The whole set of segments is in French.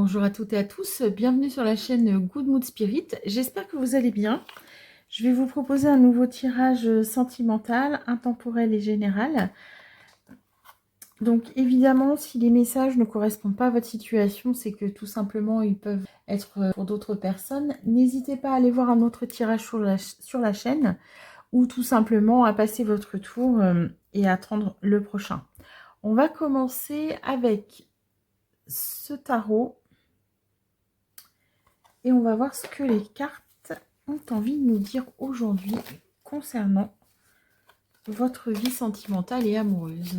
Bonjour à toutes et à tous, bienvenue sur la chaîne Good Mood Spirit. J'espère que vous allez bien. Je vais vous proposer un nouveau tirage sentimental, intemporel et général. Donc évidemment, si les messages ne correspondent pas à votre situation, c'est que tout simplement ils peuvent être pour d'autres personnes. N'hésitez pas à aller voir un autre tirage sur la chaîne ou tout simplement à passer votre tour et à attendre le prochain. On va commencer avec ce tarot. Et on va voir ce que les cartes ont envie de nous dire aujourd'hui concernant votre vie sentimentale et amoureuse.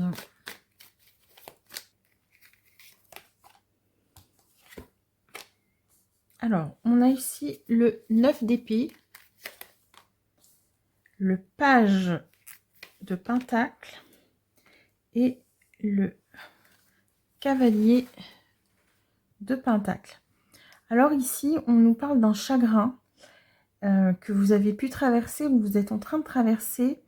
Alors, on a ici le 9 d'épée, le page de pentacle et le cavalier de pentacle. Alors ici, on nous parle d'un chagrin que vous avez pu traverser, ou vous êtes en train de traverser.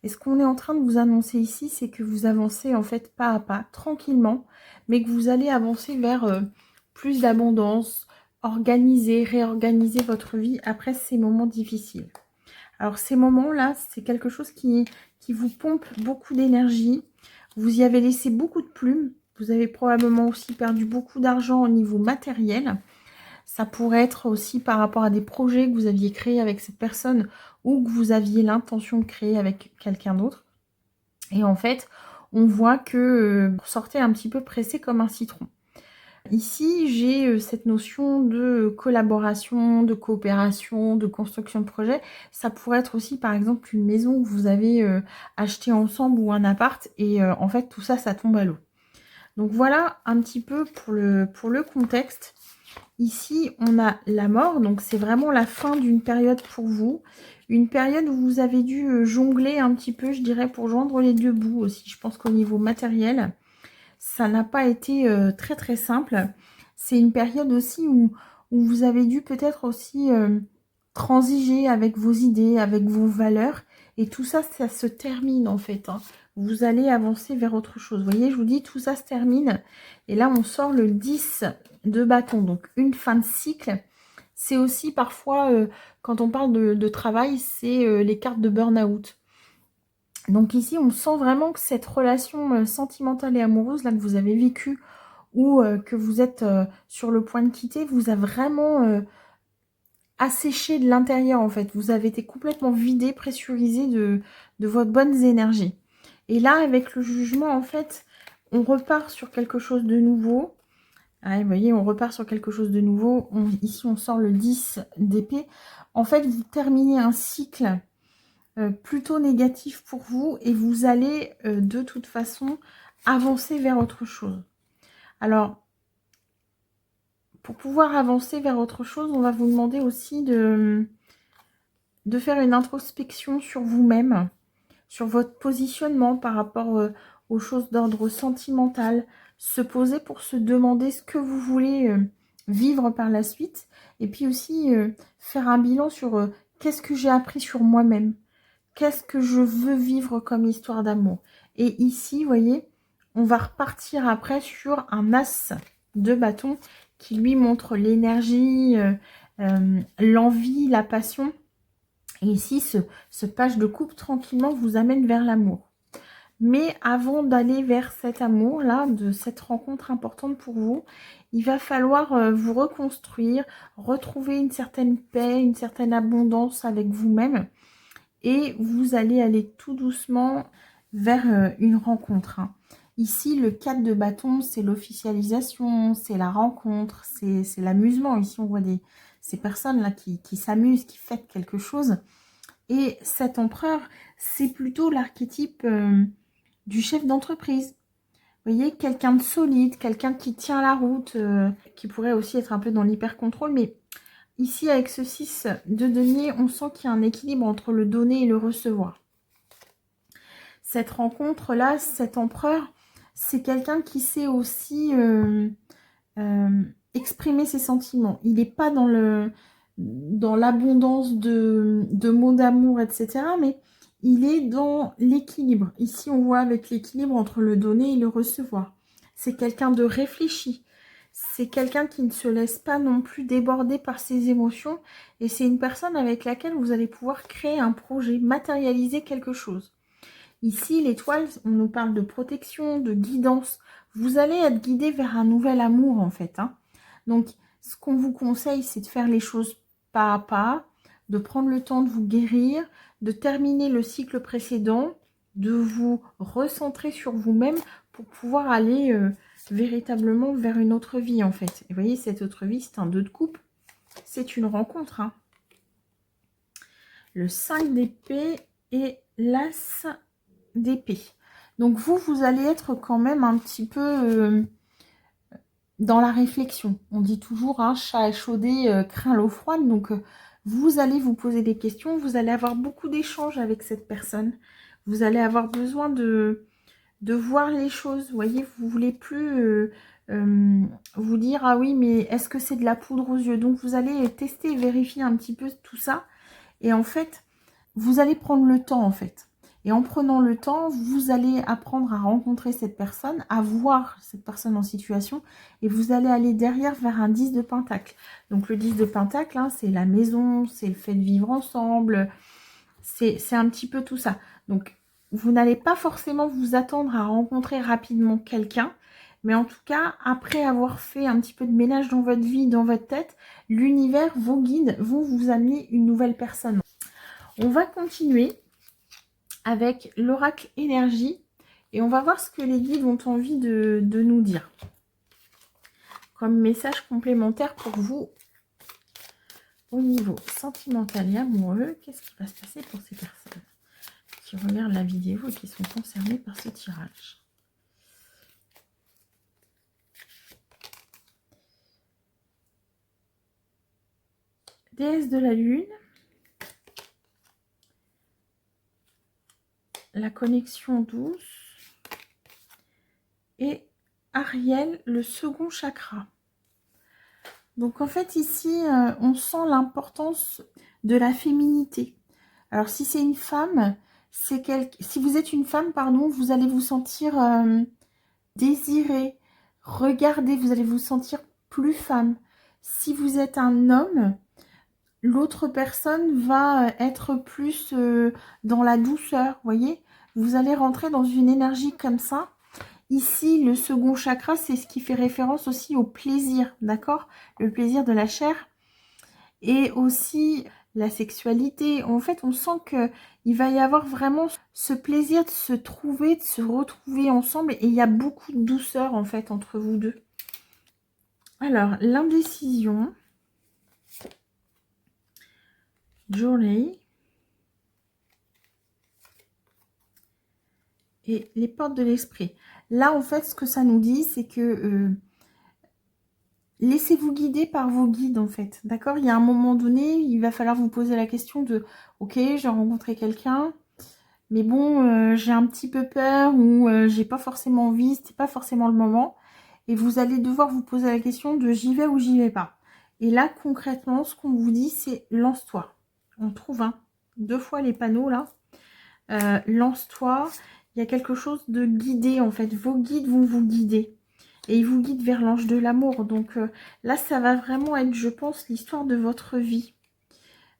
Et ce qu'on est en train de vous annoncer ici, c'est que vous avancez en fait pas à pas, tranquillement, mais que vous allez avancer vers plus d'abondance, organiser, réorganiser votre vie après ces moments difficiles. Alors ces moments-là, c'est quelque chose qui vous pompe beaucoup d'énergie. Vous y avez laissé beaucoup de plumes. Vous avez probablement aussi perdu beaucoup d'argent au niveau matériel. Ça pourrait être aussi par rapport à des projets que vous aviez créés avec cette personne ou que vous aviez l'intention de créer avec quelqu'un d'autre. Et en fait, on voit que vous sortez un petit peu pressé comme un citron. Ici, j'ai cette notion de collaboration, de coopération, de construction de projet. Ça pourrait être aussi, par exemple, une maison que vous avez achetée ensemble ou un appart. Et en fait, tout ça, ça tombe à l'eau. Donc voilà un petit peu pour le contexte. Ici, on a la mort, donc c'est vraiment la fin d'une période pour vous. Une période où vous avez dû jongler un petit peu, je dirais, pour joindre les deux bouts aussi. Je pense qu'au niveau matériel, ça n'a pas été très très simple. C'est une période aussi où vous avez dû peut-être aussi transiger avec vos idées, avec vos valeurs. Et tout ça, ça se termine en fait, hein. Vous allez avancer vers autre chose. Vous voyez, je vous dis, tout ça se termine. Et là, on sort le 10 de bâton. Donc, une fin de cycle. C'est aussi parfois, quand on parle de travail, c'est les cartes de burn-out. Donc ici, on sent vraiment que cette relation sentimentale et amoureuse là que vous avez vécue ou que vous êtes sur le point de quitter, vous a vraiment asséché de l'intérieur en fait. Vous avez été complètement vidé, pressurisé de votre bonnes énergies. Et là, avec le jugement, en fait, on repart sur quelque chose de nouveau. Ah, vous voyez, on repart sur quelque chose de nouveau. Ici, on sort le 10 d'épée. En fait, vous terminez un cycle plutôt négatif pour vous et vous allez de toute façon avancer vers autre chose. Alors, pour pouvoir avancer vers autre chose, on va vous demander aussi de faire une introspection sur vous-même, sur votre positionnement par rapport aux choses d'ordre sentimental, se poser pour se demander ce que vous voulez vivre par la suite, et puis aussi faire un bilan sur qu'est-ce que j'ai appris sur moi-même, qu'est-ce que je veux vivre comme histoire d'amour. Et ici, vous voyez, on va repartir après sur un as de bâton qui lui montre l'énergie, l'envie, la passion. Et ici, ce page de coupe tranquillement vous amène vers l'amour. Mais avant d'aller vers cet amour-là, de cette rencontre importante pour vous, il va falloir vous reconstruire, retrouver une certaine paix, une certaine abondance avec vous-même. Et vous allez aller tout doucement vers une rencontre, hein. Ici, le 4 de bâton, c'est l'officialisation, c'est la rencontre, c'est l'amusement. Ici, on voit ces personnes-là qui s'amusent, qui fêtent quelque chose. Et cet empereur, c'est plutôt l'archétype du chef d'entreprise. Vous voyez, quelqu'un de solide, quelqu'un qui tient la route, qui pourrait aussi être un peu dans l'hyper-contrôle. Mais ici, avec ce 6 de denier, on sent qu'il y a un équilibre entre le donner et le recevoir. Cette rencontre-là, cet empereur, c'est quelqu'un qui sait aussi exprimer ses sentiments. Il n'est pas dans l'abondance de mots d'amour, etc. Mais il est dans l'équilibre. Ici, on voit avec l'équilibre entre le donner et le recevoir. C'est quelqu'un de réfléchi. c'est quelqu'un qui ne se laisse pas non plus déborder par ses émotions. Et c'est une personne avec laquelle vous allez pouvoir créer un projet, matérialiser quelque chose. Ici, l'étoile, on nous parle de protection, de guidance. Vous allez être guidé vers un nouvel amour, en fait. Hein. Donc, ce qu'on vous conseille, c'est de faire les choses pas à pas, de prendre le temps de vous guérir, de terminer le cycle précédent, de vous recentrer sur vous-même pour pouvoir aller véritablement vers une autre vie, en fait. Et vous voyez, cette autre vie, c'est un 2 de coupe. C'est une rencontre. Hein. Le 5 d'épée et l'as d'épée. Donc vous allez être quand même un petit peu dans la réflexion. On dit toujours, un chat échaudé craint l'eau froide. Donc vous allez vous poser des questions. Vous allez avoir beaucoup d'échanges avec cette personne. Vous allez avoir besoin de voir les choses. Vous voyez, vous voulez plus vous dire, ah oui, mais est-ce que c'est de la poudre aux yeux? Donc vous allez tester et vérifier un petit peu tout ça. Et en fait, vous allez prendre le temps, en fait. Et en prenant le temps, vous allez apprendre à rencontrer cette personne, à voir cette personne en situation, et vous allez aller derrière vers un 10 de pentacle. Donc le 10 de pentacle, hein, c'est la maison, c'est le fait de vivre ensemble, c'est un petit peu tout ça. Donc vous n'allez pas forcément vous attendre à rencontrer rapidement quelqu'un, mais en tout cas, après avoir fait un petit peu de ménage dans votre vie, dans votre tête, l'univers, vos guides vont vous amener une nouvelle personne. On va continuer avec l'oracle énergie et on va voir ce que les guides ont envie de nous dire. Comme message complémentaire pour vous au niveau sentimental et amoureux, qu'est-ce qui va se passer pour ces personnes qui regardent la vidéo et qui sont concernées par ce tirage? Déesse de la lune. La connexion douce et Ariel, le second chakra. Donc en fait ici, on sent l'importance de la féminité. Alors si c'est une femme, si vous êtes une femme, pardon, vous allez vous sentir désirée, regardée, vous allez vous sentir plus femme. Si vous êtes un homme, l'autre personne va être plus dans la douceur, vous voyez. Vous allez rentrer dans une énergie comme ça. Ici, le second chakra, c'est ce qui fait référence aussi au plaisir, d'accord? Le plaisir de la chair et aussi la sexualité. En fait, on sent qu'il va y avoir vraiment ce plaisir de se trouver, de se retrouver ensemble et il y a beaucoup de douceur en fait entre vous deux. Alors, l'indécision. Journey. Et les portes de l'esprit. Là, en fait, ce que ça nous dit, c'est que laissez-vous guider par vos guides, en fait. D'accord? Il y a un moment donné, il va falloir vous poser la question de « Ok, j'ai rencontré quelqu'un, mais bon, j'ai un petit peu peur ou j'ai pas forcément envie, c'était pas forcément le moment. » Et vous allez devoir vous poser la question de « J'y vais ou j'y vais pas ?» Et là, concrètement, ce qu'on vous dit, c'est « Lance-toi ». On trouve 2 fois les panneaux, là. Lance-toi. Il y a quelque chose de guidé, en fait. Vos guides vont vous guider. Et ils vous guident vers l'ange de l'amour. Donc là, ça va vraiment être, je pense, l'histoire de votre vie.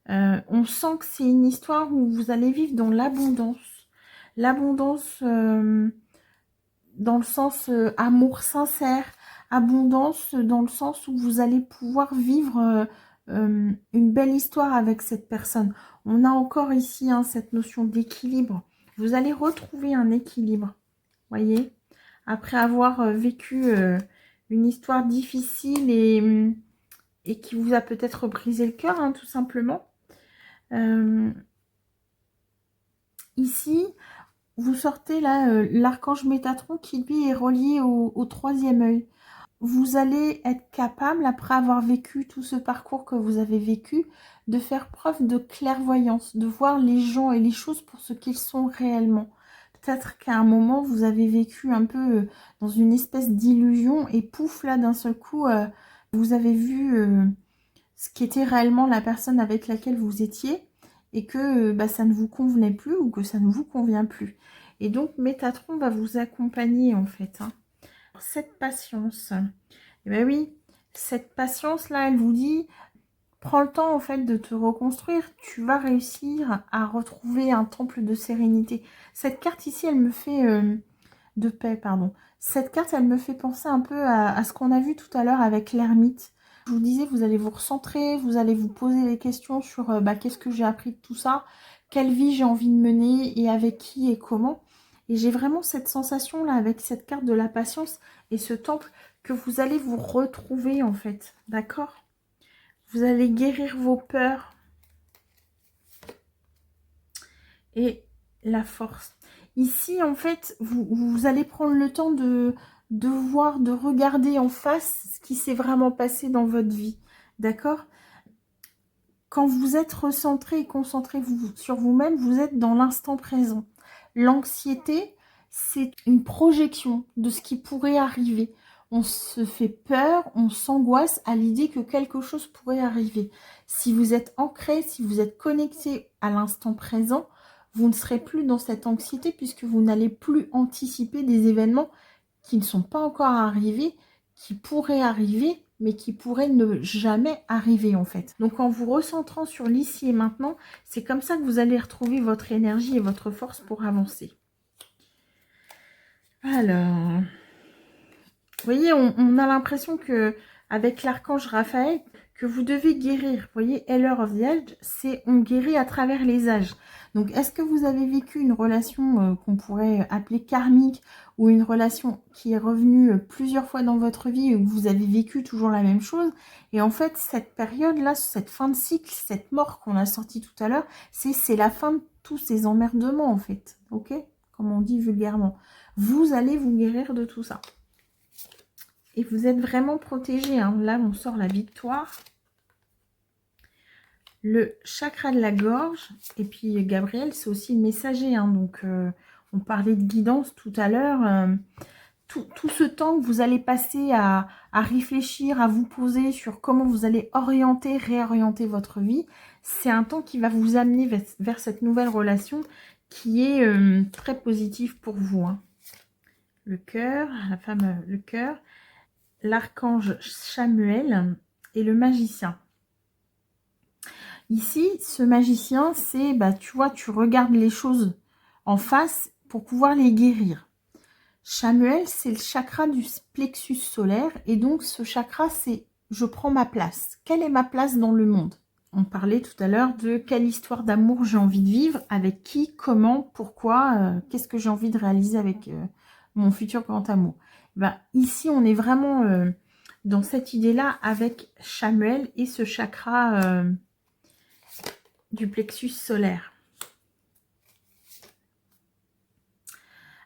On sent que c'est une histoire où vous allez vivre dans l'abondance. L'abondance dans le sens amour sincère. Abondance dans le sens où vous allez pouvoir vivre une belle histoire avec cette personne. On a encore ici cette notion d'équilibre. Vous allez retrouver un équilibre. Voyez, après avoir vécu une histoire difficile et qui vous a peut-être brisé le cœur, tout simplement. Ici, vous sortez là l'archange Métatron qui lui est relié au 3e œil. Vous allez être capable, après avoir vécu tout ce parcours que vous avez vécu, de faire preuve de clairvoyance, de voir les gens et les choses pour ce qu'ils sont réellement. Peut-être qu'à un moment, vous avez vécu un peu dans une espèce d'illusion et pouf, là, d'un seul coup, vous avez vu ce qu'était réellement la personne avec laquelle vous étiez et que ça ne vous convenait plus ou que ça ne vous convient plus. Et donc, Métatron va vous accompagner, en fait. Cette patience. Et bien oui, cette patience-là, elle vous dit, prends le temps en fait de te reconstruire. Tu vas réussir à retrouver un temple de sérénité. Cette carte ici, elle me fait... de paix, pardon. Cette carte, elle me fait penser un peu à ce qu'on a vu tout à l'heure avec l'ermite. Je vous disais, vous allez vous recentrer, vous allez vous poser des questions sur qu'est-ce que j'ai appris de tout ça, quelle vie j'ai envie de mener et avec qui et comment. Et j'ai vraiment cette sensation-là avec cette carte de la patience et ce temple que vous allez vous retrouver en fait, d'accord? Vous allez guérir vos peurs et la force. Ici, en fait, vous allez prendre le temps de voir, de regarder en face ce qui s'est vraiment passé dans votre vie. D'accord? Quand vous êtes recentré et concentré sur vous-même, vous êtes dans l'instant présent. L'anxiété, c'est une projection de ce qui pourrait arriver. On se fait peur, on s'angoisse à l'idée que quelque chose pourrait arriver. Si vous êtes ancré, si vous êtes connecté à l'instant présent, vous ne serez plus dans cette anxiété puisque vous n'allez plus anticiper des événements qui ne sont pas encore arrivés, qui pourraient arriver, mais qui pourraient ne jamais arriver en fait. Donc en vous recentrant sur l'ici et maintenant, c'est comme ça que vous allez retrouver votre énergie et votre force pour avancer. Alors, vous voyez, on a l'impression que avec l'archange Raphaël, que vous devez guérir. Vous voyez, Healer of the Age, c'est on guérit à travers les âges. Donc, est-ce que vous avez vécu une relation qu'on pourrait appeler karmique ou une relation qui est revenue plusieurs fois dans votre vie où vous avez vécu toujours la même chose? Et en fait, cette période-là, cette fin de cycle, cette mort qu'on a sortie tout à l'heure, c'est la fin de tous ces emmerdements en fait. Ok? Comme on dit vulgairement. Vous allez vous guérir de tout ça. Et vous êtes vraiment protégé. Hein. Là, on sort la victoire. Le chakra de la gorge. Et puis, Gabriel, c'est aussi le messager. Hein. Donc, on parlait de guidance tout à l'heure. Tout ce temps que vous allez passer à réfléchir, à vous poser sur comment vous allez orienter, réorienter votre vie, c'est un temps qui va vous amener vers cette nouvelle relation qui est très positive pour vous. Hein. Le cœur, la femme, le cœur. L'archange Chamuel et le magicien. Ici, ce magicien, c'est, tu vois, tu regardes les choses en face pour pouvoir les guérir. Chamuel, c'est le chakra du plexus solaire et donc ce chakra, c'est je prends ma place. Quelle est ma place dans le monde? On parlait tout à l'heure de quelle histoire d'amour j'ai envie de vivre, avec qui, comment, pourquoi, qu'est-ce que j'ai envie de réaliser avec mon futur grand amour. Ici, on est vraiment dans cette idée-là avec Chamuel et ce chakra du plexus solaire.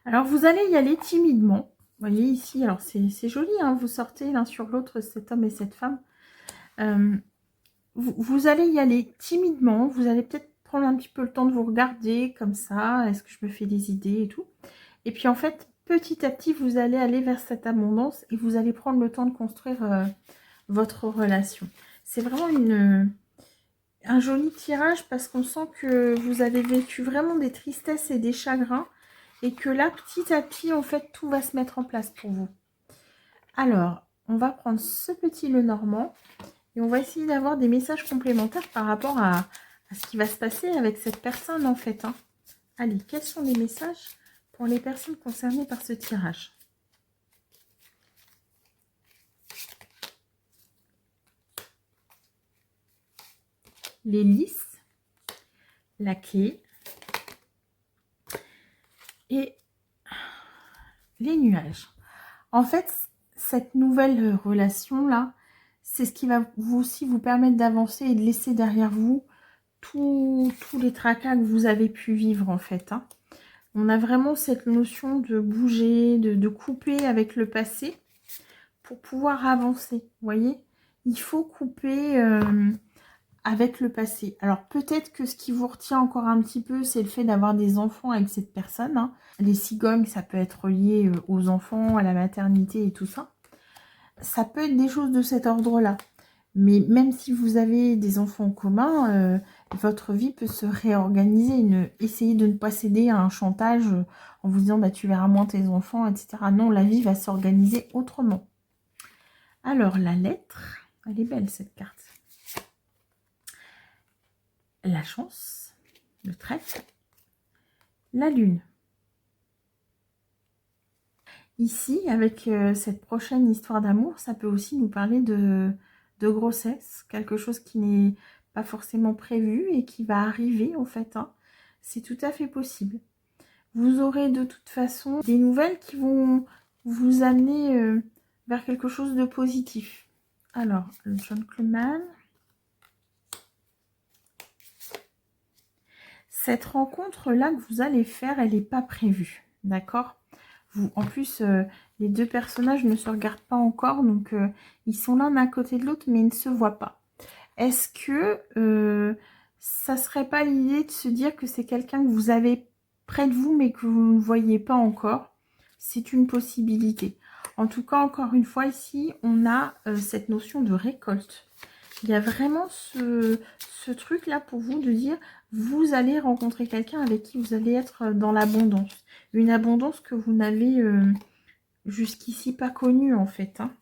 Alors, vous allez y aller timidement. Vous voyez ici, alors c'est joli, hein, vous sortez l'un sur l'autre, cet homme et cette femme. Vous allez y aller timidement. Vous allez peut-être prendre un petit peu le temps de vous regarder comme ça. Est-ce que je me fais des idées et tout. Et puis, en fait, petit à petit, vous allez aller vers cette abondance et vous allez prendre le temps de construire votre relation. C'est vraiment un joli tirage parce qu'on sent que vous avez vécu vraiment des tristesses et des chagrins et que là, petit à petit, en fait, tout va se mettre en place pour vous. Alors, on va prendre ce petit Lenormand et on va essayer d'avoir des messages complémentaires par rapport à ce qui va se passer avec cette personne, en fait. Hein. Allez, quels sont les messages pour les personnes concernées par ce tirage? Les lys, la clé et les nuages. En fait, cette nouvelle relation-là, c'est ce qui va aussi vous permettre d'avancer et de laisser derrière vous tous les tracas que vous avez pu vivre, en fait. Hein. On a vraiment cette notion de bouger, de couper avec le passé pour pouvoir avancer. Vous voyez, il faut couper avec le passé. Alors peut-être que ce qui vous retient encore un petit peu, c'est le fait d'avoir des enfants avec cette personne. Hein. Les cigognes, ça peut être lié aux enfants, à la maternité et tout ça. Ça peut être des choses de cet ordre-là. Mais même si vous avez des enfants en commun, votre vie peut se réorganiser. Essayez de ne pas céder à un chantage en vous disant tu verras moins tes enfants, etc. Non, la vie va s'organiser autrement. Alors, la lettre, elle est belle cette carte. La chance, le trèfle, la lune. Ici, avec cette prochaine histoire d'amour, ça peut aussi nous parler de grossesse, quelque chose qui n'est pas forcément prévu et qui va arriver en fait. Hein. C'est tout à fait possible. Vous aurez de toute façon des nouvelles qui vont vous amener vers quelque chose de positif. Alors, le gentleman. Cette rencontre-là que vous allez faire, elle n'est pas prévue. D'accord ? En plus, les deux personnages ne se regardent pas encore, donc ils sont l'un à côté de l'autre, mais ils ne se voient pas. Est-ce que ça serait pas l'idée de se dire que c'est quelqu'un que vous avez près de vous, mais que vous ne voyez pas encore? C'est une possibilité. En tout cas, encore une fois, ici, on a cette notion de récolte. Il y a vraiment ce truc-là pour vous de dire, vous allez rencontrer quelqu'un avec qui vous allez être dans l'abondance. Une abondance que vous n'avez jusqu'ici pas connue, en fait. Hein.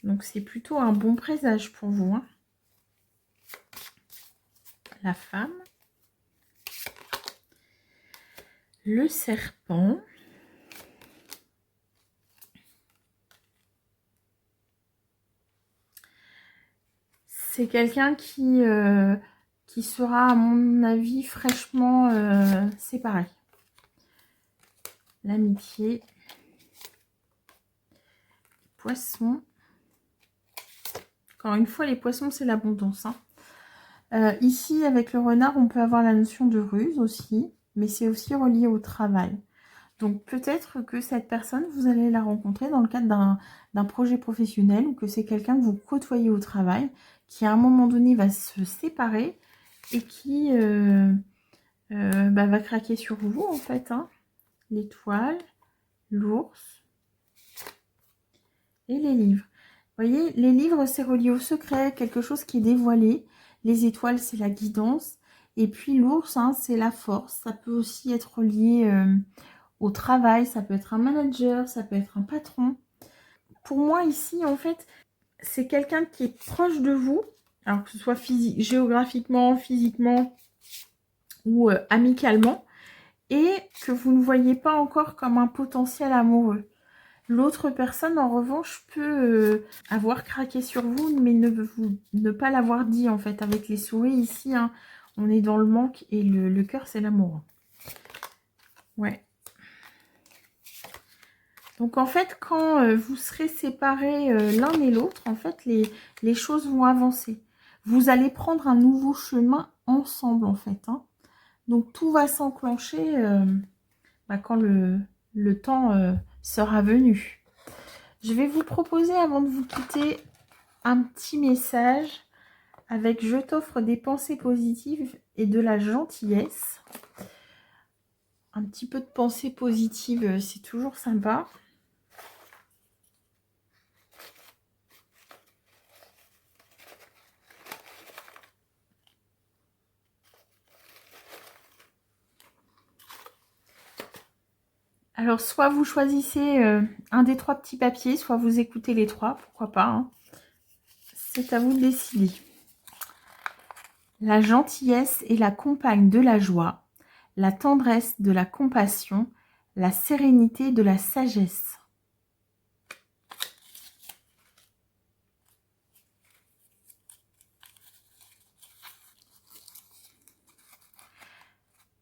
Donc, c'est plutôt un bon présage pour vous. Hein. La femme. Le serpent. C'est quelqu'un qui sera, à mon avis, fraîchement séparé. L'amitié. Poisson. Encore une fois, les poissons, c'est l'abondance. Hein. Ici, avec le renard, on peut avoir la notion de ruse aussi, mais c'est aussi relié au travail. Donc, peut-être que cette personne, vous allez la rencontrer dans le cadre d'un projet professionnel ou que c'est quelqu'un que vous côtoyez au travail qui, à un moment donné, va se séparer et qui va craquer sur vous, en fait. Hein. L'étoile, l'ours et les livres. Vous voyez, les livres, c'est relié au secret, quelque chose qui est dévoilé. Les étoiles, c'est la guidance. Et puis l'ours, hein, c'est la force. Ça peut aussi être lié au travail. Ça peut être un manager, ça peut être un patron. Pour moi, ici, en fait, c'est quelqu'un qui est proche de vous. Alors que ce soit géographiquement, physiquement ou amicalement. Et que vous ne voyez pas encore comme un potentiel amoureux. L'autre personne, en revanche, peut avoir craqué sur vous, mais ne pas l'avoir dit, en fait. Avec les souris, ici, hein, on est dans le manque et le cœur, c'est l'amour. Ouais. Donc, en fait, quand vous serez séparés l'un et l'autre, en fait, les choses vont avancer. Vous allez prendre un nouveau chemin ensemble, en fait. Hein. Donc, tout va s'enclencher quand le temps sera venu. Je vais vous proposer, avant de vous quitter, un petit message avec « Je t'offre des pensées positives et de la gentillesse ». Un petit peu de pensées positives, c'est toujours sympa. Alors, soit vous choisissez un des trois petits papiers, soit vous écoutez les trois, pourquoi pas. Hein. C'est à vous de décider. La gentillesse est la compagne de la joie, la tendresse de la compassion, la sérénité de la sagesse.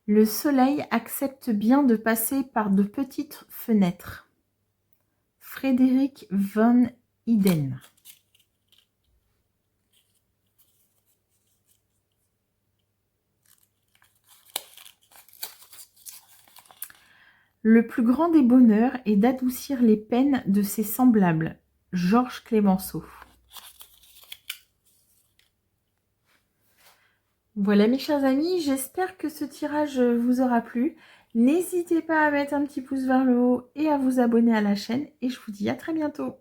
Le soleil accepte bien de passer par de petites fenêtres. Frédéric von Iden. Le plus grand des bonheurs est d'adoucir les peines de ses semblables. Georges Clemenceau. Voilà mes chers amis, j'espère que ce tirage vous aura plu. N'hésitez pas à mettre un petit pouce vers le haut et à vous abonner à la chaîne. Et je vous dis à très bientôt.